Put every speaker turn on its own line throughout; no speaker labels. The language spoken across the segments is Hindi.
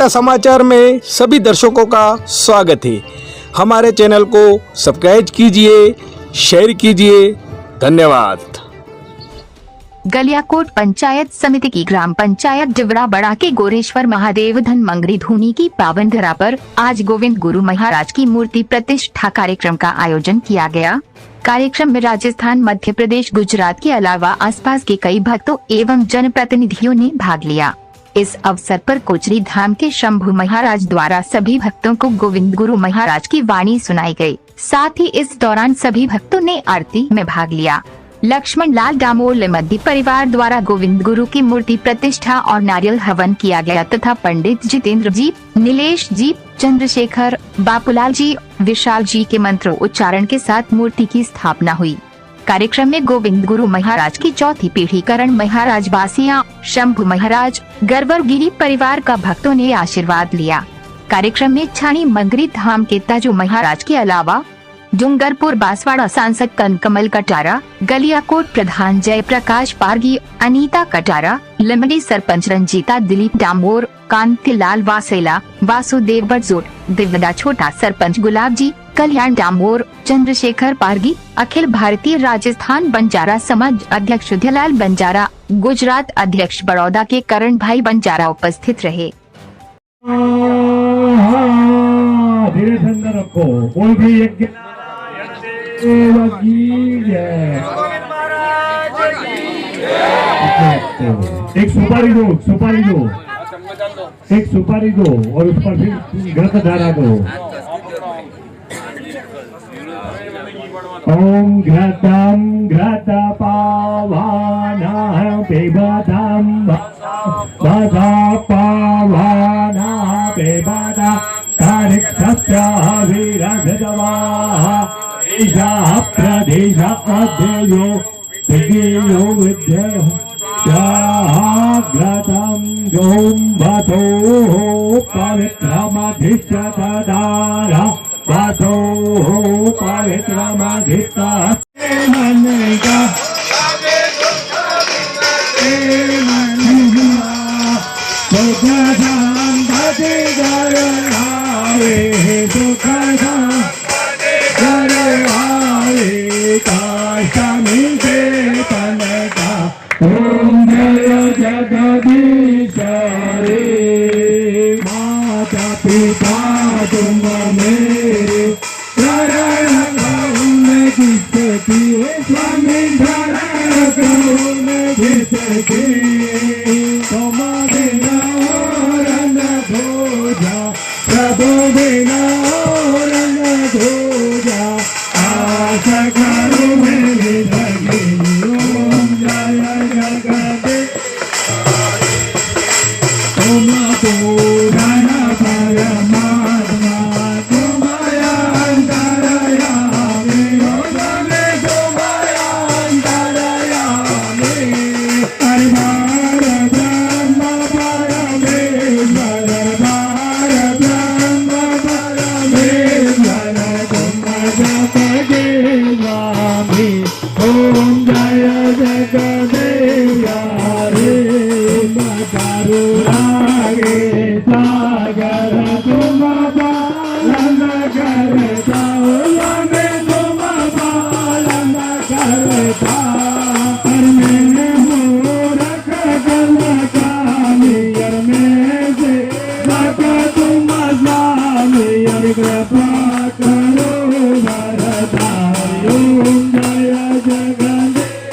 वार्ता समाचार में सभी दर्शकों का स्वागत है। हमारे चैनल को सब्सक्राइब कीजिए, शेयर कीजिए। धन्यवाद।
गलियाकोट पंचायत समिति की ग्राम पंचायत डिवरा बड़ा के गोरेश्वर महादेव धनमंगरी धूनी की पावन धरा पर आज गोविंद गुरु महाराज की मूर्ति प्रतिष्ठा कार्यक्रम का आयोजन किया गया। कार्यक्रम में राजस्थान, मध्य प्रदेश, गुजरात के अलावा आसपास के कई भक्तों एवं जनप्रतिनिधियों ने भाग लिया। इस अवसर पर कोचरी धाम के शंभू महाराज द्वारा सभी भक्तों को गोविंद गुरु महाराज की वाणी सुनाई गई। साथ ही इस दौरान सभी भक्तों ने आरती में भाग लिया। लक्ष्मण लाल डामोर लिमद्दी परिवार द्वारा गोविंद गुरु की मूर्ति प्रतिष्ठा और नारियल हवन किया गया तथा पंडित जितेंद्र जी, नीलेश जी, चंद्रशेखर, बापूलाल जी, विशाल जी के मंत्रों उच्चारण के साथ मूर्ति की स्थापना हुई। कार्यक्रम में गोविंद गुरु महाराज की चौथी पीढ़ी करण महाराज बासिया, शंभू महाराज, गरवर गिरी परिवार का भक्तों ने आशीर्वाद लिया। कार्यक्रम में छाणी मंगरी धाम के ताजू महाराज के अलावा डूंगरपुर बांसवाड़ा सांसद कनकमल कटारा, गलियाकोट प्रधान जय प्रकाश पारगी, अनीता कटारा, लिमडी सरपंच रंजीता, दिलीप डामोर, कांतिलाल वासेला, वासुदेव बरजोट, दिव्यदा छोटा सरपंच गुलाब जी, कल्याण डामोर, चंद्रशेखर पारगी, अखिल भारतीय राजस्थान बंजारा समाज अध्यक्ष उदयलाल बंजारा, गुजरात अध्यक्ष बड़ौदा के करण भाई बंजारा उपस्थित रहे।
धीरे धंधा रखो, कोई भी यज्ञ एक सुपारी दो, एक सुपारी दो और उस पर फिर घृत धारा दो। ओम घृतम घृत पावाना पिबताम भजा पावाना पिबता तारिक्षस्य विरजदवाः ईशा प्रदेश अध्ययो विज्ञेयो विद्ययो जाग्रतं गोम्भतो पवित्रमधिष्ठदारा वासो पवित्रमधिष्ठा ओम जय जगदीश रे माता पिता तुम मेरे शरण में जिसकी स्वामी शरण में जिसकी तुम बिना रंग भोजा प्रभु बिना रंग भोजा आशा करो मेरी लगी। ओम जय जगदीश तुम पूरण परमात्मा तुम्हारा अंतरयामी तुम्हारा अंतरयामी हरिवार ब्रह्म परमेश्वर वार ब्रह्म परमेश्वर तुम जप देवामी। ओम जय जगदेवा रे मकारो रागे सागर तुम पालन करता लगे तुम पालन करता पर मैं मूर्ख गलकामियर में से लगा तुम स्वामियर कृपा करो वरदान। ओम जय जगदीश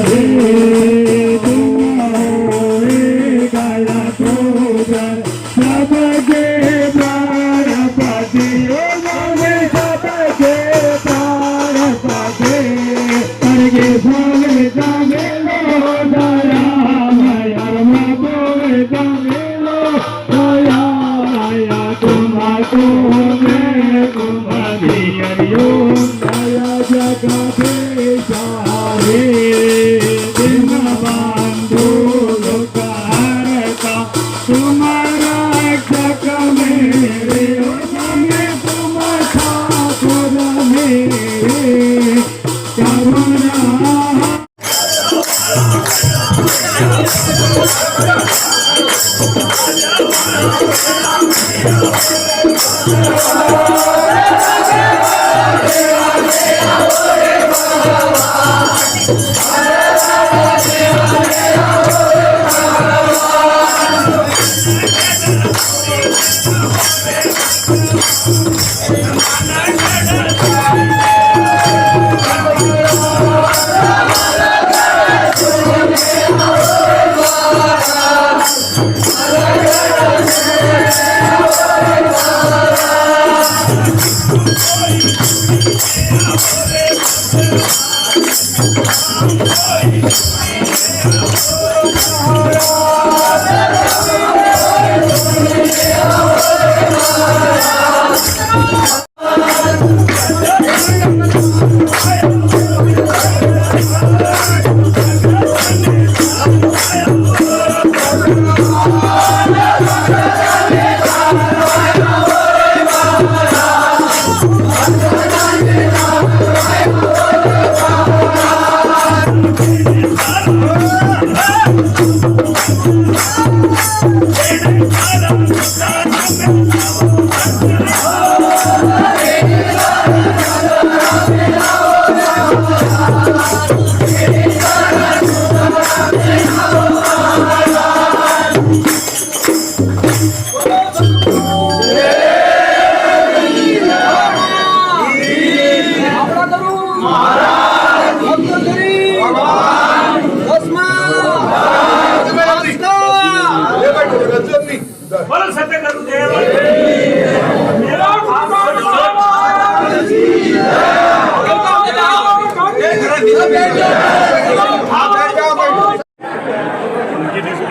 रे सबके प्राणपति सबके प्राणपति करके स्वामी जामिलो दया मयर बोले जामिलो दया तुम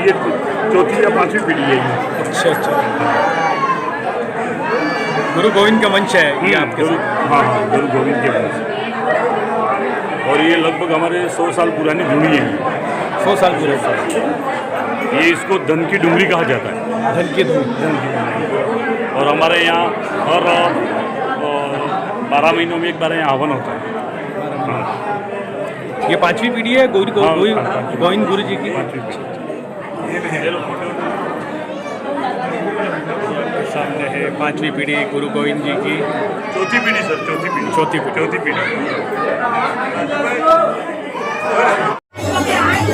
ये चौथी या पांचवी पीढ़ी है ये।
अच्छा अच्छा। गुरु गोविंद का वंश है ये आपके साथ?
हाँ हाँ, गुरु गोविंद के वंश। और ये लगभग हमारे 100 साल पुरानी धुनी है।
100 साल पूरे।
ये इसको धन की डुंगरी कहा जाता है।
धन की धुनी।
और हमारे यहाँ हर 12 महीनों में एक बार यहाँ हवन होता है।
ये पांचवी पीढ़ी है गोविंद गुरु जी की। सामने है पांचवी पीढ़ी गुरु गोविंद जी की।
चौथी पीढ़ी सर, चौथी पीढ़ी।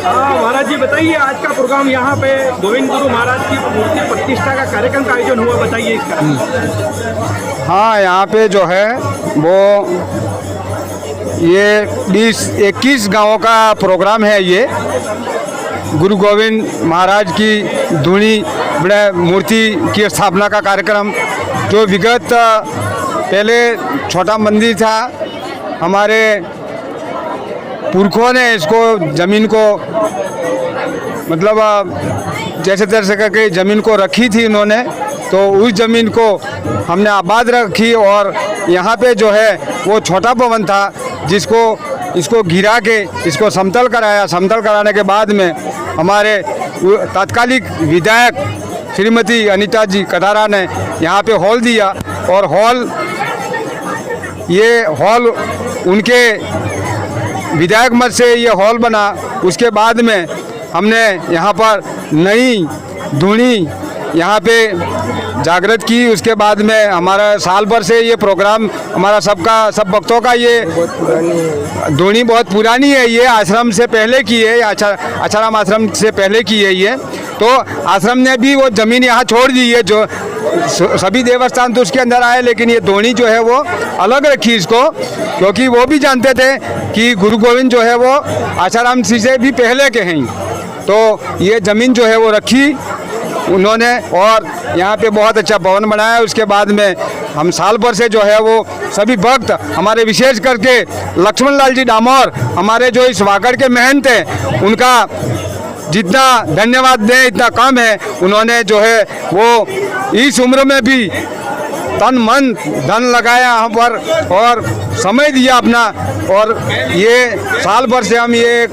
महाराज जी बताइए, आज का प्रोग्राम यहाँ पे गोविंद गुरु महाराज की मूर्ति प्रतिष्ठा का कार्यक्रम का आयोजन हुआ, बताइए इसका।
हाँ, यहाँ पे जो है वो ये 20-21 गांवों का प्रोग्राम है। ये गुरु गोविंद महाराज की धूनी बड़े मूर्ति की स्थापना का कार्यक्रम, जो विगत पहले छोटा मंदिर था, हमारे पुरखों ने इसको ज़मीन को मतलब जैसे तैसे करके ज़मीन को रखी थी इन्होंने, तो उस ज़मीन को हमने आबाद रखी और यहाँ पे जो है वो छोटा भवन था जिसको इसको गिरा के इसको समतल कराया। समतल कराने के बाद में हमारे तात्कालिक विधायक श्रीमती अनीता जी कटारा ने यहाँ पे हॉल दिया और ये हॉल उनके विधायक मत से ये हॉल बना। उसके बाद में हमने यहाँ पर नई धुनी यहाँ पे जागृत की। उसके बाद में हमारा साल भर से ये प्रोग्राम हमारा सब भक्तों का ये धुनी बहुत पुरानी है। ये आश्रम से पहले की है, आचाराम आश्रम से पहले की है ये। तो आश्रम ने भी वो ज़मीन यहाँ छोड़ दी है, जो सभी देवस्थान तो उसके अंदर आए, लेकिन ये धोनी जो है वो अलग रखी इसको, क्योंकि वो भी जानते थे कि गुरु गोविंद जो है वो आचाराम जी से भी पहले के हैं। तो ये ज़मीन जो है वो रखी उन्होंने और यहाँ पे बहुत अच्छा भवन बनाया। उसके बाद में हम साल भर से जो है वो सभी भक्त हमारे, विशेष करके लक्ष्मण लाल जी डामोर हमारे जो इस वागड़ के महंत हैं, उनका जितना धन्यवाद दें इतना कम है। उन्होंने जो है वो इस उम्र में भी तन मन धन लगाया यहाँ पर और समय दिया अपना, और ये साल भर से हम ये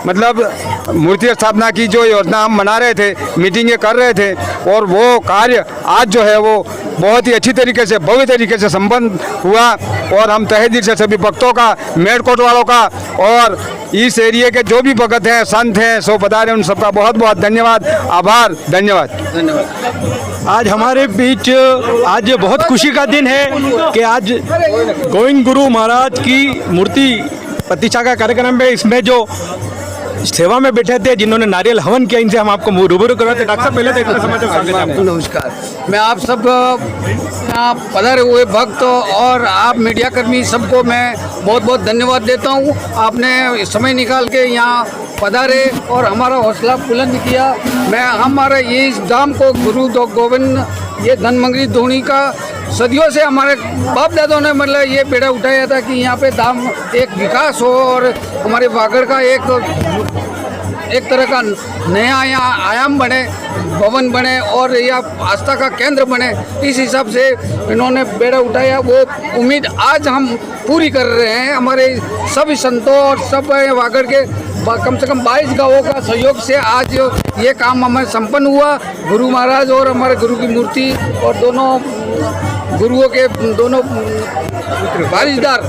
मतलब मूर्ति स्थापना की जो योजना हम बना रहे थे, मीटिंगें कर रहे थे, और वो कार्य आज जो है वो बहुत ही अच्छी तरीके से भव्य तरीके से संपन्न हुआ। और हम तहे दिल से सभी भक्तों का, मेड़कोट वालों का और इस एरिया के जो भी भगत हैं, संत हैं, सो पधारे, उन सबका बहुत बहुत धन्यवाद, आभार, धन्यवाद।
आज हमारे बीच आज बहुत खुशी का दिन है कि आज गोविंद गुरु महाराज की मूर्ति प्रतिष्ठा का कार्यक्रम है। इसमें जो सेवा में बैठे थे, जिन्होंने नारियल हवन किया, इनसे हम आपको रूबरू करवाते। डॉक्टर साहब, पहले तो इतना समाचार स्वागत है आपका।
नमस्कार, मैं आप सब यहाँ पधारे हुए भक्त और आप मीडिया कर्मी सबको मैं बहुत बहुत धन्यवाद देता हूँ। आपने समय निकाल के यहाँ पधारे और हमारा हौसला बुलंद किया। मैं हमारे ये इस धाम को गुरु गोविंद ये धनमंगरी धोनी का सदियों से हमारे बाप दादों ने मतलब ये बेड़ा उठाया था कि यहाँ पे धाम एक विकास हो और हमारे वागड़ का एक तरह का नया यहाँ आयाम बने, भवन बने और यह आस्था का केंद्र बने। इस हिसाब से इन्होंने बेड़ा उठाया। वो उम्मीद आज हम पूरी कर रहे हैं। हमारे सभी संतों और सब वागड़ के कम से कम 22 गाँवों का सहयोग से आज ये काम हमें संपन्न हुआ। गुरु महाराज और हमारे गुरु की मूर्ति और दोनों गुरुओं के दोनों वारिसदार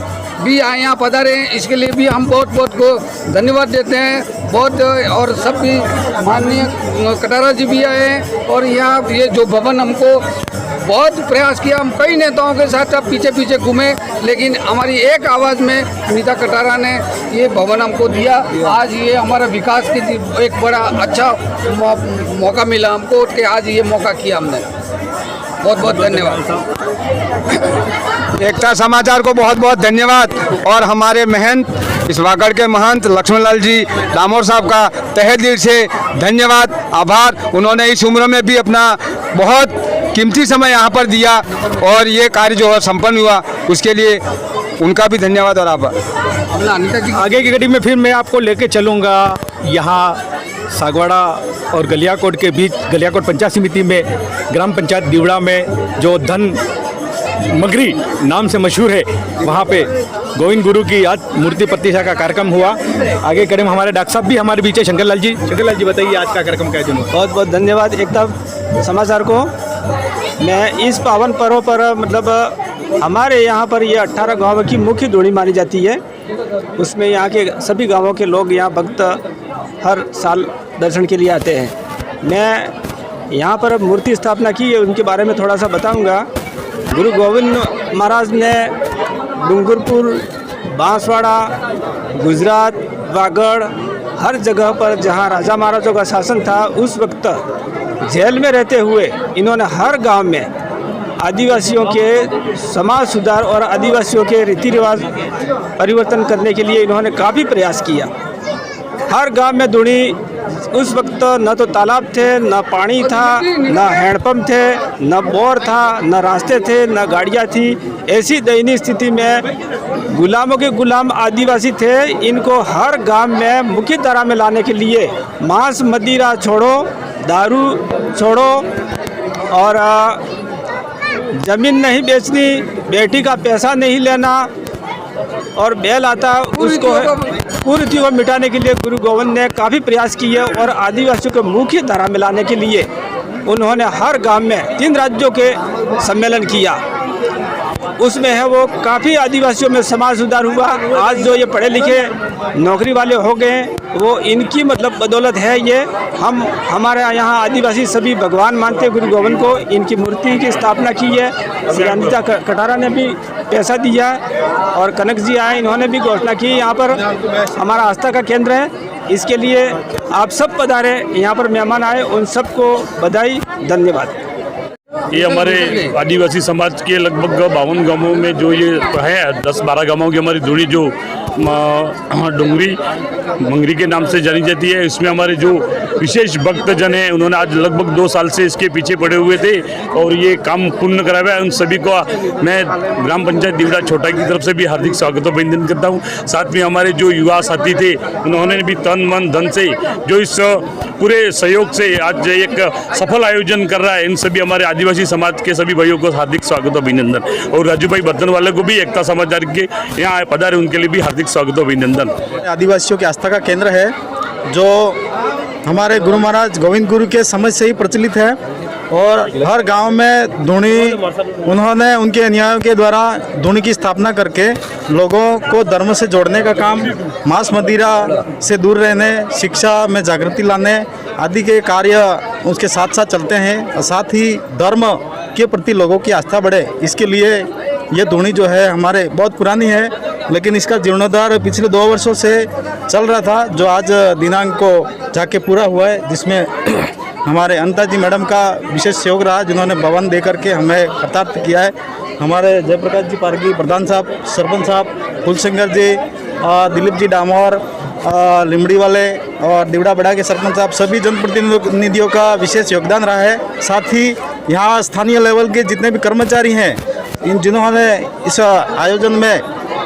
भी यहाँ पधारे हैं, इसके लिए भी हम बहुत बहुत को धन्यवाद देते हैं। बहुत और सब भी माननीय कटारा जी भी आए हैं और यहाँ ये जो भवन हमको बहुत प्रयास किया। हम कई नेताओं के साथ अब पीछे पीछे घूमे, लेकिन हमारी एक आवाज़ में अनीता कटारा ने ये भवन हमको दिया। आज ये हमारा विकास की एक बड़ा अच्छा मौका मिला हमको कि आज ये मौका किया हमने। बहुत बहुत धन्यवाद।
एकता समाचार को बहुत बहुत धन्यवाद। और हमारे महंत इस वागड़ के महंत लक्ष्मणलाल जी दामोर साहब का तहे दिल से धन्यवाद, आभार। उन्होंने इस उम्र में भी अपना बहुत कीमती समय यहाँ पर दिया और ये कार्य जो है संपन्न हुआ, उसके लिए उनका भी धन्यवाद और आभार।
आगे की घड़ी में फिर मैं आपको लेके चलूँगा यहाँ सागवाड़ा और गलियाकोट के बीच, गलियाकोट पंचायत समिति में, ग्राम पंचायत दिवड़ा में जो धन मगरी नाम से मशहूर है, वहाँ पे गोविंद गुरु की आज मूर्ति प्रतिष्ठा का कार्यक्रम हुआ। आगे करें हमारे डॉक्टर साहब भी हमारे बीच है, शंकर लाल जी बताइए आज का कार्यक्रम क्या दिन हुआ।
बहुत बहुत धन्यवाद एकता समाचार को। मैं इस पावन पर्व पर मतलब हमारे यहाँ पर ये 18 गाँव की मुख्य धूनी मानी जाती है। उसमें यहाँ के सभी गाँवों के लोग यहाँ भक्त हर साल दर्शन के लिए आते हैं। मैं यहाँ पर मूर्ति स्थापना की है, उनके बारे में थोड़ा सा बताऊँगा। गुरु गोविंद महाराज ने डूंगरपुर, बांसवाड़ा, गुजरात, वागड़ हर जगह पर जहाँ राजा महाराजों का शासन था, उस वक्त जेल में रहते हुए इन्होंने हर गांव में आदिवासियों के समाज सुधार और आदिवासियों के रीति रिवाज परिवर्तन करने के लिए इन्होंने काफ़ी प्रयास किया। हर गांव में धूनी, उस वक्त न तो तालाब थे, न पानी था, न हैंडपम्प थे, न बोर था, न रास्ते थे, न गाड़ियाँ थी। ऐसी दयनीय स्थिति में गुलामों के गुलाम आदिवासी थे। इनको हर गांव में मुख्य धारा में लाने के लिए मांस मदिरा छोड़ो, दारू छोड़ो और ज़मीन नहीं बेचनी, बेटी का पैसा नहीं लेना और बैल आता उसको कुरीति को मिटाने के लिए गुरु गोविंद ने काफ़ी प्रयास किए और आदिवासियों को मुख्य धारा में लाने के लिए उन्होंने हर गांव में 3 राज्यों के सम्मेलन किया। उसमें है वो काफ़ी आदिवासियों में समाज सुधार हुआ। आज जो ये पढ़े लिखे नौकरी वाले हो गए, वो इनकी मतलब बदौलत है। ये हम हमारे यहाँ आदिवासी सभी भगवान मानते गुरु गोविंद को। इनकी मूर्ति की स्थापना की है। श्री अनीता कटारा ने भी पैसा दिया और कनक जी आए, इन्होंने भी घोषणा की यहाँ पर हमारा आस्था का केंद्र है। इसके लिए आप सब पधारे, यहाँ पर मेहमान आए, उन सबको बधाई, धन्यवाद।
ये हमारे आदिवासी समाज के लगभग 52 गांवों में जो ये है 10-12 गांवों की हमारी धूनी जो डोंगरी मंगरी के नाम से जानी जाती है। इसमें हमारे जो विशेष भक्तजन हैं, उन्होंने आज लगभग 2 साल से इसके पीछे पड़े हुए थे और ये काम पूर्ण कराया है। उन सभी को मैं ग्राम पंचायत दिवड़ा छोटा की तरफ से भी हार्दिक स्वागत अभिनंदन करता हूँ। साथ में हमारे जो युवा साथी थे, उन्होंने भी तन मन धन से जो इस पूरे सहयोग से आज एक सफल आयोजन कर रहा है। इन सभी हमारे आदिवासी समाज के सभी भाइयों को हार्दिक स्वागत अभिनंदन और राजू भाई बर्तन वाले को भी एकता समाचार के यहाँ पधारे, उनके लिए भी हार्दिक स्वागत अभिनंदन।
आदिवासियों की आस्था का केंद्र है जो हमारे गुरु महाराज गोविंद गुरु के समझ से ही प्रचलित है और हर गांव में धूनी उन्होंने उनके अनुयायियों के द्वारा धूनी की स्थापना करके लोगों को धर्म से जोड़ने का काम, मांस मदिरा से दूर रहने, शिक्षा में जागृति लाने आदि के कार्य उसके साथ साथ चलते हैं। और साथ ही धर्म के प्रति लोगों की आस्था बढ़े, इसके लिए ये धूनी जो है हमारे बहुत पुरानी है, लेकिन इसका जीर्णोद्धार पिछले 2 वर्षों से चल रहा था, जो आज दिनांक को जाके पूरा हुआ है, जिसमें हमारे अनिता जी मैडम का विशेष सहयोग रहा, जिन्होंने भवन दे करके हमें कृतार्थ किया है। हमारे जयप्रकाश जी पारगी प्रधान साहब, सरपंच साहब, कुलसिंगर जी, दिलीप जी डामोर, लिमड़ी वाले और दिवड़ा बड़ा के सरपंच साहब, सभी जनप्रतिनिधियों का विशेष योगदान रहा है। साथ ही यहाँ स्थानीय लेवल के जितने भी कर्मचारी हैं, इन जिन्होंने इस आयोजन में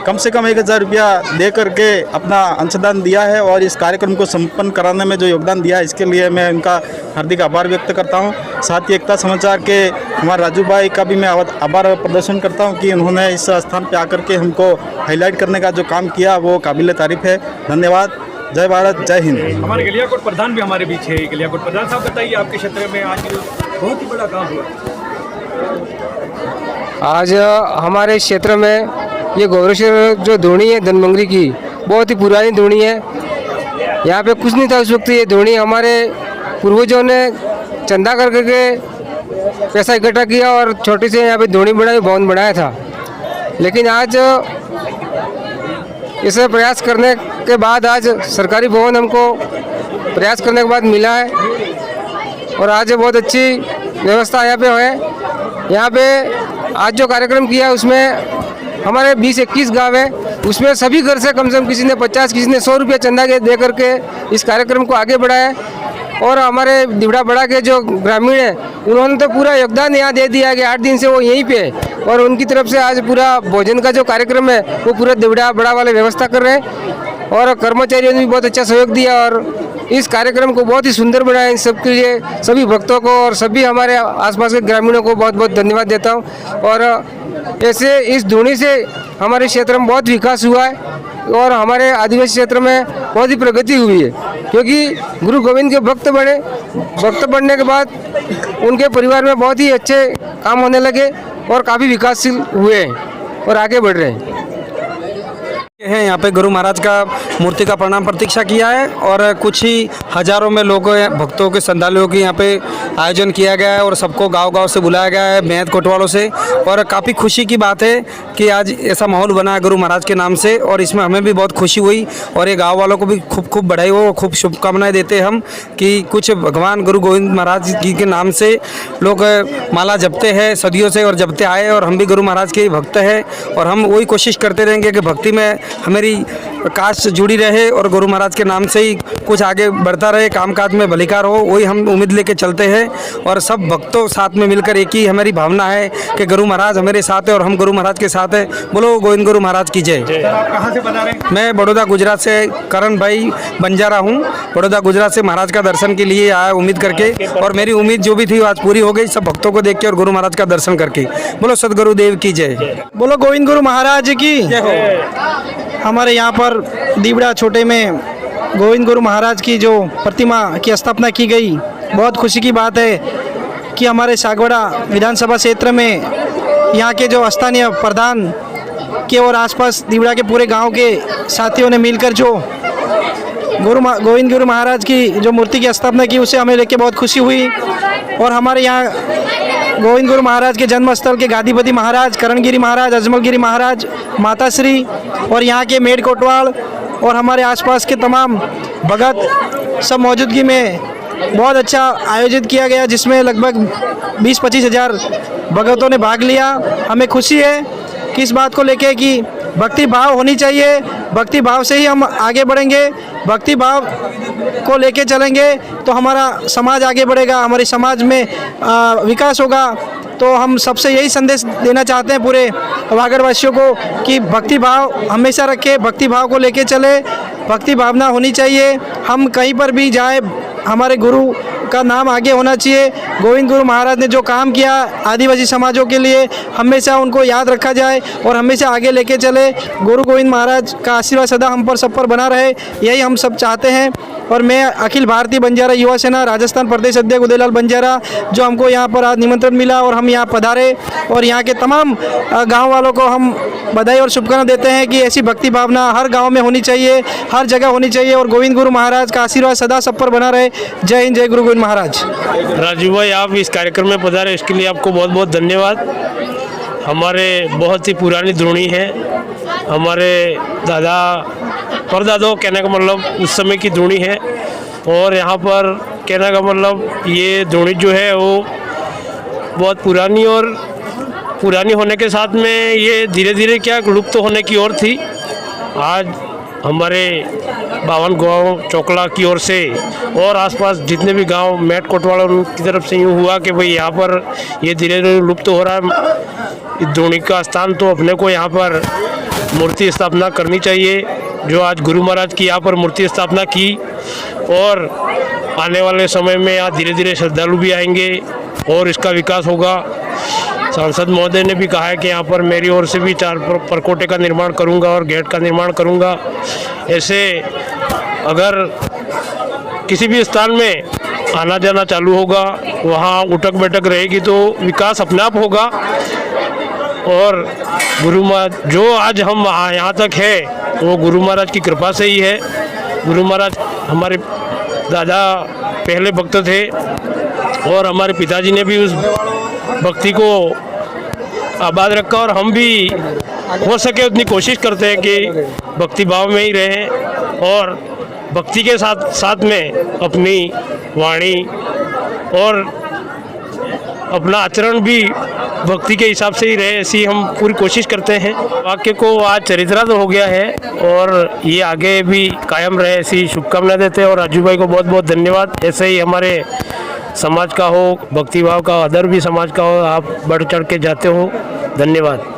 कम से कम 1000 रुपया दे करके अपना अंशदान दिया है और इस कार्यक्रम को संपन्न कराने में जो योगदान दिया है, इसके लिए मैं उनका हार्दिक आभार व्यक्त करता हूं। साथ ही एकता समाचार के हमारे राजू भाई का भी मैं आभार प्रदर्शन करता हूं कि उन्होंने इस स्थान पे आकर के हमको हाईलाइट करने का जो काम किया वो काबिल तारीफ है। धन्यवाद। जय भारत, जय हिंद।
हमारे गलियाकोट प्रधान भी हमारे बीच है। गलियाकोट प्रधान साहब, बताइए आपके क्षेत्र में आज बहुत ही बड़ा काम हुआ।
आज हमारे क्षेत्र में ये गौरेश्वर जो धूनी है धनमंगरी की, बहुत ही पुरानी धूनी है। यहाँ पे कुछ नहीं था उस वक्त। ये धूनी हमारे पूर्वजों ने चंदा करके पैसा इकट्ठा किया और छोटी से यहाँ पे धूनी बनाई, भवन बनाया था। लेकिन आज इसे प्रयास करने के बाद आज सरकारी भवन हमको प्रयास करने के बाद मिला है और आज बहुत अच्छी व्यवस्था यहाँ पे है। यहाँ पे आज जो कार्यक्रम किया उसमें हमारे 20-21 गांव है, उसमें सभी घर से कम किसी ने 50, किसी ने 100 रुपया चंदा के दे करके इस कार्यक्रम को आगे बढ़ाया। और हमारे दिवड़ा बड़ा के जो ग्रामीण हैं उन्होंने तो पूरा योगदान यहाँ दे दिया कि 8 दिन से वो यहीं पे है और उनकी तरफ से आज पूरा भोजन का जो कार्यक्रम है वो पूरा दिवड़ा बड़ा वाले व्यवस्था कर रहे हैं और कर्मचारियों ने भी बहुत अच्छा सहयोग दिया और इस कार्यक्रम को बहुत ही सुंदर बनाया। इन सबके लिए सभी भक्तों को और सभी हमारे आसपास के ग्रामीणों को बहुत बहुत धन्यवाद देता हूँ। और ऐसे इस धूनी से हमारे क्षेत्र में बहुत विकास हुआ है और हमारे आदिवासी क्षेत्र में बहुत ही प्रगति हुई है, क्योंकि गुरु गोविंद के भक्त बनने के बाद उनके परिवार में बहुत ही अच्छे काम होने लगे और काफ़ी विकासशील हुए हैं और आगे बढ़ रहे हैं।
है यहाँ पे गुरु महाराज का मूर्ति का प्रणाम प्रतीक्षा किया है और कुछ ही हजारों में लोगों भक्तों के श्रद्धालुओं की यहाँ पे आयोजन किया गया है और सबको गांव-गांव से बुलाया गया है, बेहद कोटवालों से। और काफ़ी खुशी की बात है कि आज ऐसा माहौल बना है गुरु महाराज के नाम से और इसमें हमें भी बहुत खुशी हुई और ये गाँव वालों को भी खूब बधाई हो, खूब शुभकामनाएँ देते हम कि कुछ भगवान गुरु गोविंद महाराज जी के नाम से लोग माला जपते हैं सदियों से और जपते आए और हम भी गुरु महाराज के भक्त हैं और हम वही कोशिश करते रहेंगे कि भक्ति में हमारी कास्ट जुड़ी रहे और गुरु महाराज के नाम से ही कुछ आगे बढ़ता रहे, कामकाज में भलीकार हो, वही हम उम्मीद लेके चलते हैं। और सब भक्तों साथ में मिलकर एक ही हमारी भावना है कि गुरु महाराज हमारे साथ है और हम गुरु महाराज के साथ है। बोलो गोविंद गुरु महाराज की जय।
आप कहाँ से बता रहे हैं?
मैं बड़ौदा गुजरात से करण भाई बंजारा हूँ। बड़ौदा गुजरात से महाराज का दर्शन के लिए आया उम्मीद करके और मेरी उम्मीद जो भी थी आज पूरी हो गई, सब भक्तों को देख के और गुरु महाराज का दर्शन करके। बोलो सदगुरुदेव की जय।
बोलो गोविंद गुरु महाराज की जय हो। हमारे यहाँ पर दीवड़ा छोटे में गोविंद गुरु महाराज की जो प्रतिमा की स्थापना की गई, बहुत खुशी की बात है कि हमारे सागवाड़ा विधानसभा क्षेत्र में यहाँ के जो स्थानीय प्रधान के और आसपास दीवड़ा के पूरे गांव के साथियों ने मिलकर जो गोविंद गुरु महाराज की जो मूर्ति की स्थापना की, उसे हमें लेके बहुत खुशी हुई। और हमारे यहाँ गोविंद गुरु महाराज के जन्मस्थल के गादीपति महाराज, करणगिरी महाराज, अजमलगिरी महाराज, माताश्री और यहाँ के मेड कोटवाल और हमारे आसपास के तमाम भगत सब मौजूदगी में बहुत अच्छा आयोजित किया गया, जिसमें लगभग 20-25 हज़ार भगतों ने भाग लिया। हमें खुशी है कि इस बात को लेके कि भक्ति भाव होनी चाहिए, भक्ति भाव से ही हम आगे बढ़ेंगे, भक्ति भाव को लेके चलेंगे तो हमारा समाज आगे बढ़ेगा, हमारे समाज में विकास होगा। तो हम सबसे यही संदेश देना चाहते हैं पूरे वागड़वासियों को कि भक्ति भाव हमेशा रखें, भक्ति भाव को लेके चले, भक्ति भावना होनी चाहिए। हम कहीं पर भी जाए हमारे गुरु का नाम आगे होना चाहिए। गोविंद गुरु महाराज ने जो काम किया आदिवासी समाजों के लिए, हमेशा उनको याद रखा जाए और हमेशा आगे लेके चले। गुरु गोविंद महाराज का आशीर्वाद सदा हम पर सब पर बना रहे, यही हम सब चाहते हैं।
और मैं अखिल भारतीय बंजारा युवा सेना राजस्थान प्रदेश अध्यक्ष उदयलाल बंजारा, जो हमको यहाँ पर आज निमंत्रण मिला और हम यहाँ पधारे, और यहाँ के तमाम गांव वालों को हम बधाई और शुभकामनाएं देते हैं कि ऐसी भक्ति भावना हर गांव में होनी चाहिए, हर जगह होनी चाहिए, और गोविंद गुरु महाराज का आशीर्वाद सदा सब पर बना रहे। जय हिंद, जय गुरु गोविंद महाराज।
राजू भाई, आप इस कार्यक्रम में पधारे इसके लिए आपको बहुत बहुत धन्यवाद। हमारे बहुत ही पुरानी द्रोणी है, हमारे दादा परदादो कहने का मतलब उस समय की द्रोणी है, और यहाँ पर कहने का मतलब ये द्रोणी जो है वो बहुत पुरानी, और पुरानी होने के साथ में ये धीरे धीरे क्या लुप्त होने की ओर थी। आज हमारे 52 गाँव चौकला की ओर से और आसपास जितने भी गांव मेट कोटवाड़ा की तरफ से यूँ हुआ कि भाई यहाँ पर ये धीरे धीरे लुप्त हो रहा है इस द्रोणी का स्थान, तो अपने को यहाँ पर मूर्ति स्थापना करनी चाहिए। जो आज गुरु महाराज की यहाँ पर मूर्ति स्थापना की, और आने वाले समय में यहाँ धीरे धीरे श्रद्धालु भी आएंगे और इसका विकास होगा। सांसद महोदय ने भी कहा है कि यहाँ पर मेरी ओर से भी 4 परकोटे का निर्माण करूँगा और गेट का निर्माण करूँगा। ऐसे अगर किसी भी स्थान में आना जाना चालू होगा, वहाँ उठक बैठक रहेगी, तो विकास अपने आप होगा। और गुरु महाराज जो आज हम यहाँ तक है वो गुरु महाराज की कृपा से ही है। गुरु महाराज हमारे दादा पहले भक्त थे, और हमारे पिताजी ने भी उस भक्ति को आबाद रखा, और हम भी हो सके उतनी कोशिश करते हैं कि भक्ति भाव में ही रहें, और भक्ति के साथ साथ में अपनी वाणी और अपना आचरण भी भक्ति के हिसाब से ही रहे, ऐसी हम पूरी कोशिश करते हैं। वाक्य को आज चरित्रार्थ हो गया है और ये आगे भी कायम रहे, ऐसी शुभकामनाएं देते हैं। और राजू भाई को बहुत बहुत धन्यवाद। ऐसे ही हमारे समाज का हो, भक्ति भाव का, अदर भी समाज का हो, आप बढ़ चढ़ के जाते हो। धन्यवाद।